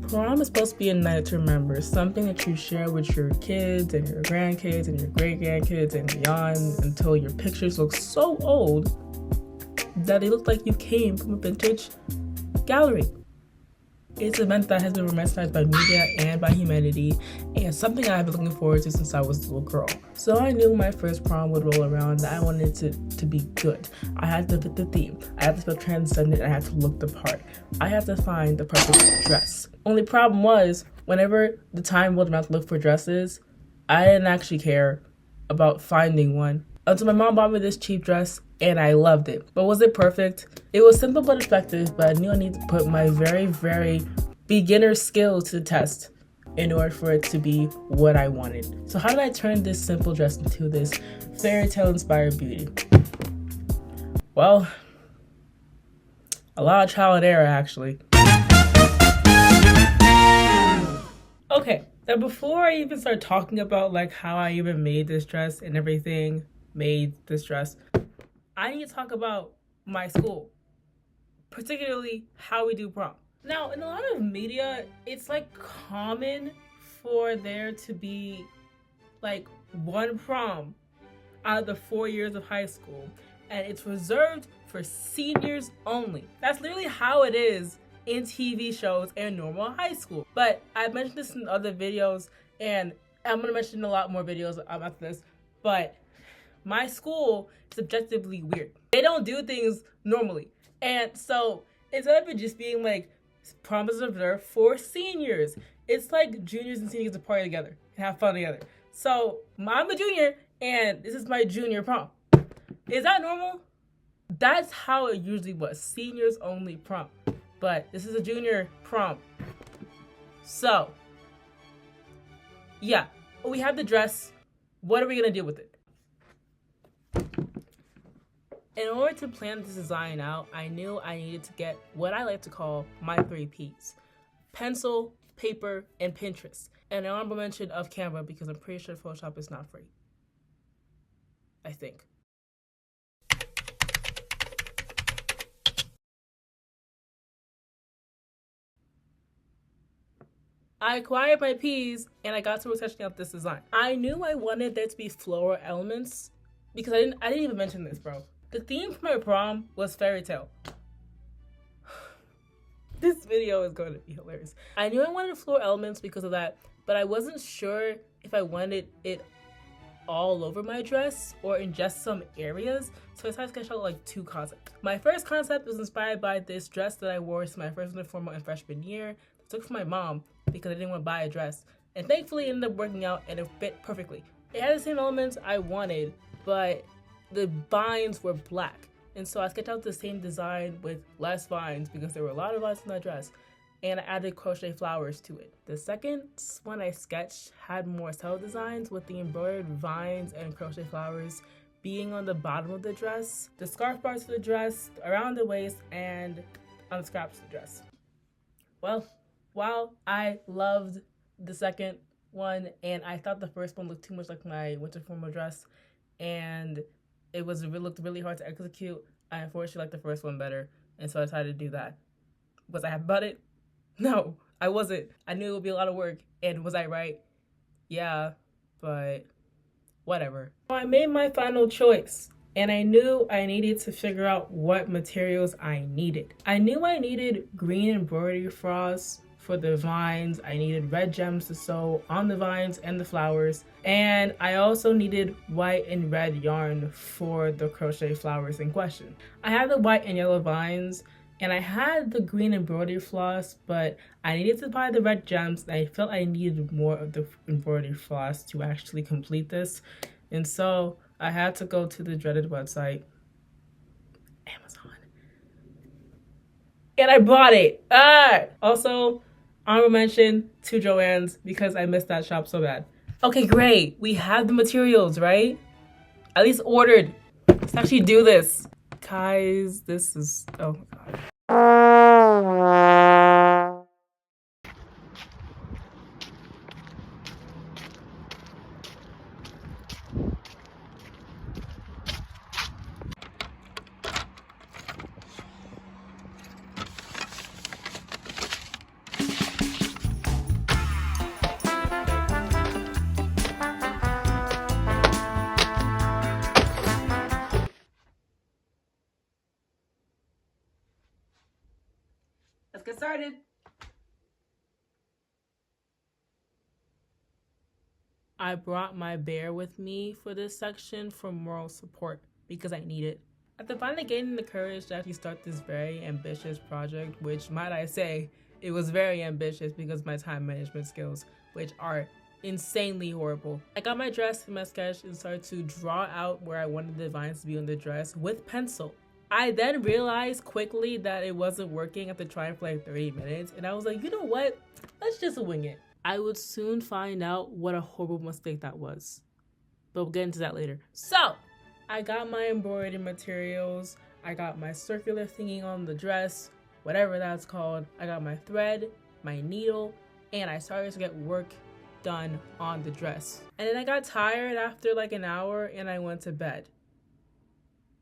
Prom is supposed to be a night to remember, something that you share with your kids and your grandkids and your great-grandkids and beyond until your pictures look so old that they look like you came from a vintage gallery. It's an event that has been romanticized by media and by humanity, and something I've been looking forward to since I was a little girl. So I knew my first prom would roll around that I wanted it to be good. I had to fit the theme. I had to feel transcendent. I had to look the part. I had to find the perfect dress. Only problem was, whenever the time rolled around to look for dresses, I didn't actually care about finding one until my mom bought me this cheap dress and I loved it. But was it perfect? It was simple but effective, but I knew I needed to put my very, very beginner skills to the test in order for it to be what I wanted. So how did I turn this simple dress into this fairy tale inspired beauty? Well, a lot of trial and error actually. Okay, now before I even start talking about like how I even made this dress and everything, I need to talk about my school, particularly how we do prom. Now, in a lot of media, it's like common for there to be like one prom out of the 4 years of high school, and it's reserved for seniors only. That's literally how it is in TV shows and normal high school. But I've mentioned this in other videos, and I'm gonna mention a lot more videos after this, but my school is objectively weird. They don't do things normally. And so instead of it just being like prom is reserved for seniors, it's like juniors and seniors to party together and have fun together. So I'm a junior and this is my junior prom. Is that normal? That's how it usually was. Seniors only prom. But this is a junior prom. So yeah, we have the dress. What are we gonna do with it? In order to plan this design out, I knew I needed to get what I like to call my 3 Ps. Pencil, paper, and Pinterest. And an honorable mention of Canva because I'm pretty sure Photoshop is not free. I think. I acquired my Ps and I got to work sketching out this design. I knew I wanted there to be floral elements because I didn't even mention this, bro. The theme for my prom was fairy tale. This video is going to be hilarious. I knew I wanted floral elements because of that, but I wasn't sure if I wanted it all over my dress or in just some areas, so I decided to sketch out like 2 concepts. My first concept was inspired by this dress that I wore to my first uniform in freshman year. I took it from my mom because I didn't want to buy a dress, and thankfully it ended up working out and it fit perfectly. It had the same elements I wanted, but the vines were black, and so I sketched out the same design with less vines because there were a lot of vines in that dress, and I added crochet flowers to it. The second one I sketched had more subtle designs with the embroidered vines and crochet flowers being on the bottom of the dress, the scarf parts of the dress, around the waist, and on the scraps of the dress. Well, while I loved the second one and I thought the first one looked too much like my winter formal dress and it looked really hard to execute, I unfortunately liked the first one better, and so I decided to do that. Was I happy about it? No, I wasn't. I knew it would be a lot of work, and was I right? Yeah, but whatever. So I made my final choice, and I knew I needed to figure out what materials I needed. I knew I needed green embroidery frost for the vines. I needed red gems to sew on the vines and the flowers. And I also needed white and red yarn for the crochet flowers in question. I had the white and yellow vines and I had the green embroidery floss, but I needed to buy the red gems and I felt I needed more of the embroidery floss to actually complete this. And so I had to go to the dreaded website, Amazon. And I bought it. Also, honorable mention to Joann's because I missed that shop so bad. Okay, great. We have the materials, right? At least ordered. Let's actually do this. Guys, this is, oh my God. Let's get started. I brought my bear with me for this section for moral support because I need it. After finally gaining the courage to actually start this very ambitious project, which might I say, it was very ambitious because of my time management skills, which are insanely horrible. I got my dress and my sketch and started to draw out where I wanted the vines to be on the dress with pencil. I then realized quickly that it wasn't working after trying for like 30 minutes, and I was like, you know what? Let's just wing it. I would soon find out what a horrible mistake that was, but we'll get into that later. So, I got my embroidery materials, I got my circular thingy on the dress, whatever that's called, I got my thread, my needle, and I started to get work done on the dress. And then I got tired after like an hour and I went to bed.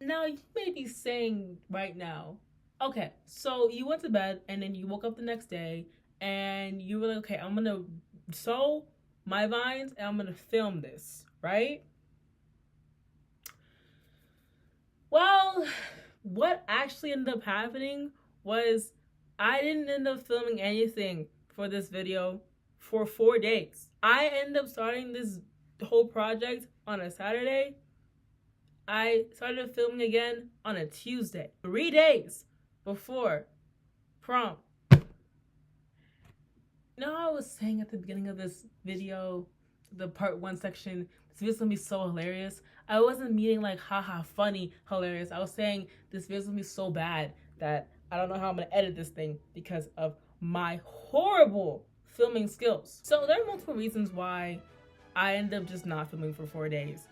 Now, you may be saying right now, okay, so you went to bed and then you woke up the next day and you were like, okay, I'm gonna sew my vines and I'm gonna film this, right? Well, what actually ended up happening was I didn't end up filming anything for this video for 4 days. I ended up starting this whole project on a Saturday. I started filming again on a Tuesday, 3 days before prom. You know how I was saying at the beginning of this video, the part 1 section, this video's gonna be so hilarious? I wasn't meaning like haha funny hilarious. I was saying this video's gonna be so bad that I don't know how I'm gonna edit this thing because of my horrible filming skills. So there are multiple reasons why I ended up just not filming for 4 days.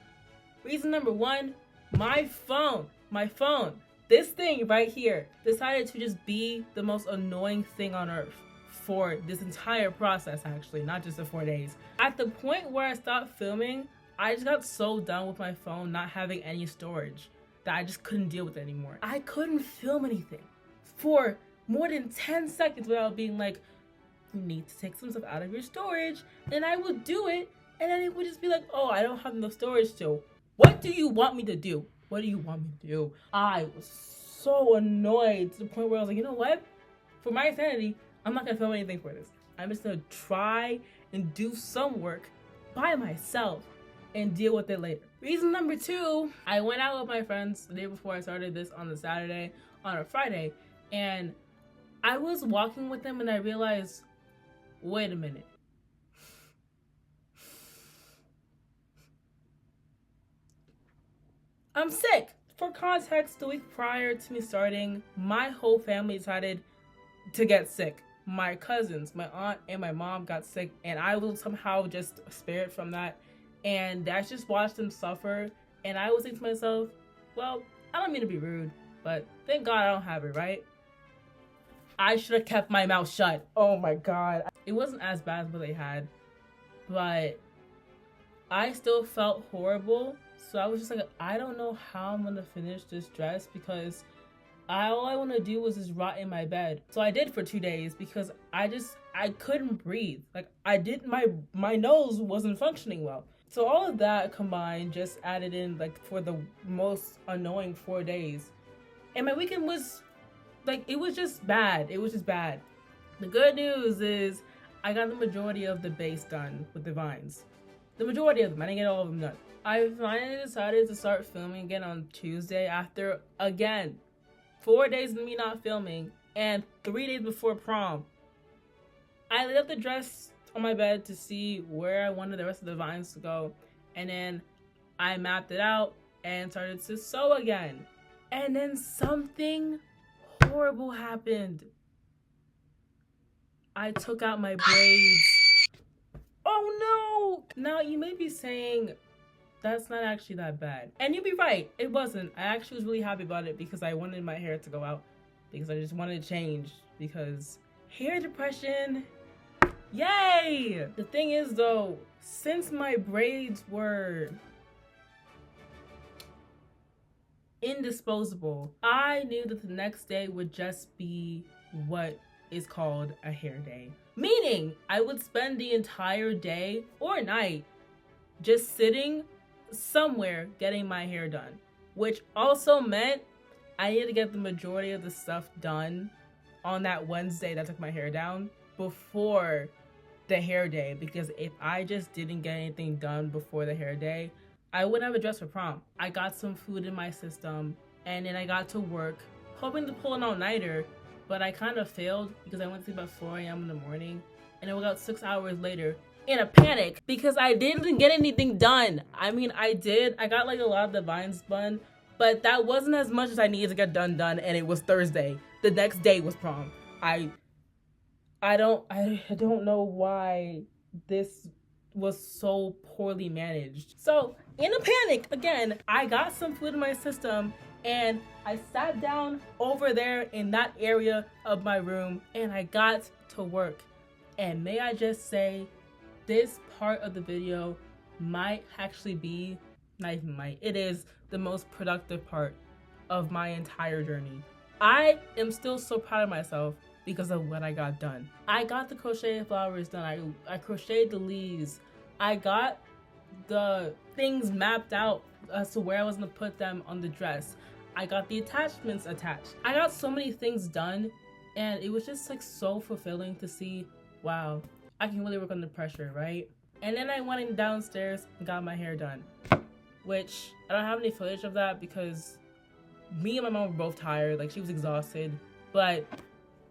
Reason number 1, my phone, this thing right here decided to just be the most annoying thing on earth for this entire process, actually, not just the 4 days. At the point where I stopped filming, I just got so done with my phone not having any storage that I just couldn't deal with it anymore. I couldn't film anything for more than 10 seconds without being like, you need to take some stuff out of your storage, and I would do it, and then it would just be like, oh, I don't have enough storage still. What do you want me to do? What do you want me to do? I was so annoyed to the point where I was like, you know what? For my sanity, I'm not gonna film anything for this. I'm just gonna try and do some work by myself and deal with it later. Reason number 2, I went out with my friends the day before I started this on the Saturday, on a Friday, and I was walking with them and I realized, wait a minute. I'm sick. For context, the week prior to me starting, my whole family decided to get sick. My cousins, my aunt, and my mom got sick, and I was somehow just spared from that. And I just watched them suffer, and I was thinking to myself, well, I don't mean to be rude, but thank God I don't have it, right? I should have kept my mouth shut. Oh my God. It wasn't as bad as what they had, but I still felt horrible. So I was just like, I don't know how I'm gonna finish this dress because all I want to do was just rot in my bed. So I did for 2 days because I couldn't breathe. Like my nose wasn't functioning well. So all of that combined just added in like for the most annoying 4 days. And my weekend was like, it was just bad. It was just bad. The good news is I got the majority of the base done with the vines. The majority of them. I didn't get all of them done. I finally decided to start filming again on Tuesday after, again, 4 days of me not filming and 3 days before prom. I laid up the dress on my bed to see where I wanted the rest of the vines to go, and then I mapped it out and started to sew again. And then something horrible happened. I took out my braids. Oh no! Now you may be saying, that's not actually that bad. And you'd be right, it wasn't. I actually was really happy about it because I wanted my hair to go out. Because I just wanted to change. Because hair depression, yay! The thing is though, since my braids were indisposable, I knew that the next day would just be what is called a hair day. Meaning, I would spend the entire day or night just sitting somewhere getting my hair done. Which also meant I needed to get the majority of the stuff done on that Wednesday that I took my hair down before the hair day, because if I just didn't get anything done before the hair day, I wouldn't have a dress for prom. I got some food in my system, and then I got to work, hoping to pull an all-nighter, but I kind of failed because I went to sleep at 4 a.m. in the morning, and I woke up 6 hours later in a panic because I didn't get anything done. I mean, I did. I got like a lot of the vines spun, but that wasn't as much as I needed to get done, and it was Thursday. The next day was prom. I don't know why this was so poorly managed. So in a panic, again, I got some food in my system and I sat down over there in that area of my room and I got to work. And may I just say, this part of the video might actually be, not even might, it is the most productive part of my entire journey. I am still so proud of myself because of what I got done. I got the crochet flowers done. I crocheted the leaves. I got the things mapped out as to where I was gonna put them on the dress. I got the attachments attached. I got so many things done, and it was just like so fulfilling to see, wow, I can really work under pressure, right? And then I went downstairs and got my hair done, which I don't have any footage of that because me and my mom were both tired, like she was exhausted. But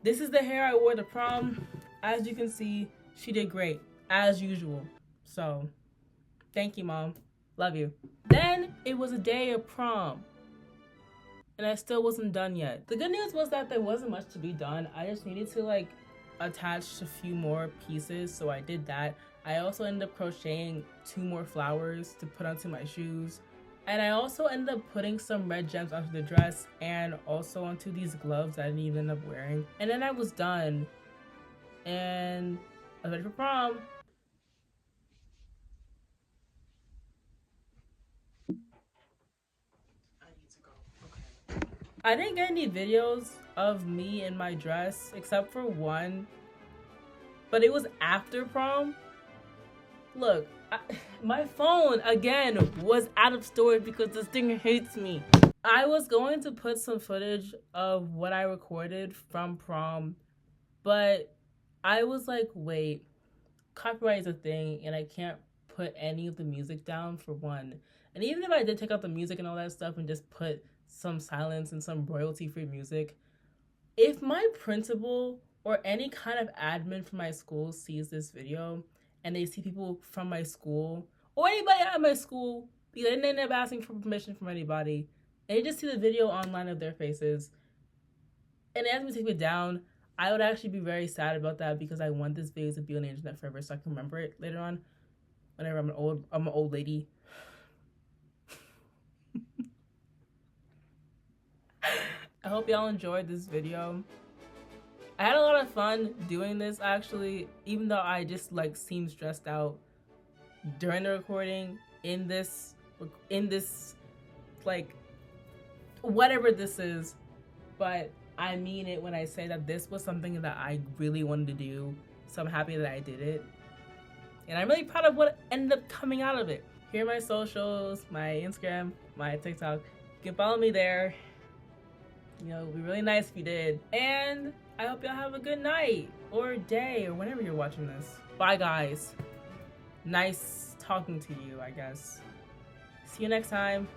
this is the hair I wore to prom. As you can see, she did great, as usual. So, thank you, Mom. Love you. Then it was a day of prom, and I still wasn't done yet. The good news was that there wasn't much to be done. I just needed to like attach a few more pieces, so I did that. I also ended up crocheting 2 more flowers to put onto my shoes. And I also ended up putting some red gems onto the dress and also onto these gloves that I didn't even end up wearing. And then I was done and I was ready for prom. I didn't get any videos of me in my dress except for one, but it was after prom. Look, my phone, again, was out of storage because this thing hates me. I was going to put some footage of what I recorded from prom, but I was like, wait, copyright is a thing and I can't put any of the music down for one. And even if I did take out the music and all that stuff and just put some silence and some royalty-free music, if my principal or any kind of admin from my school sees this video and they see people from my school or anybody at my school, because I didn't end up asking for permission from anybody, and they just see the video online of their faces and they ask me to take it down, I would actually be very sad about that because I want this video to be on the internet forever so I can remember it later on whenever I'm an old lady. I hope y'all enjoyed this video. I had a lot of fun doing this actually, even though I just like seemed stressed out during the recording in this like whatever this is, but I mean it when I say that this was something that I really wanted to do, so I'm happy that I did it. And I'm really proud of what ended up coming out of it. Here are my socials, my Instagram, my TikTok. You can follow me there. You know, it would be really nice if you did. And I hope y'all have a good night or day or whenever you're watching this. Bye, guys. Nice talking to you, I guess. See you next time.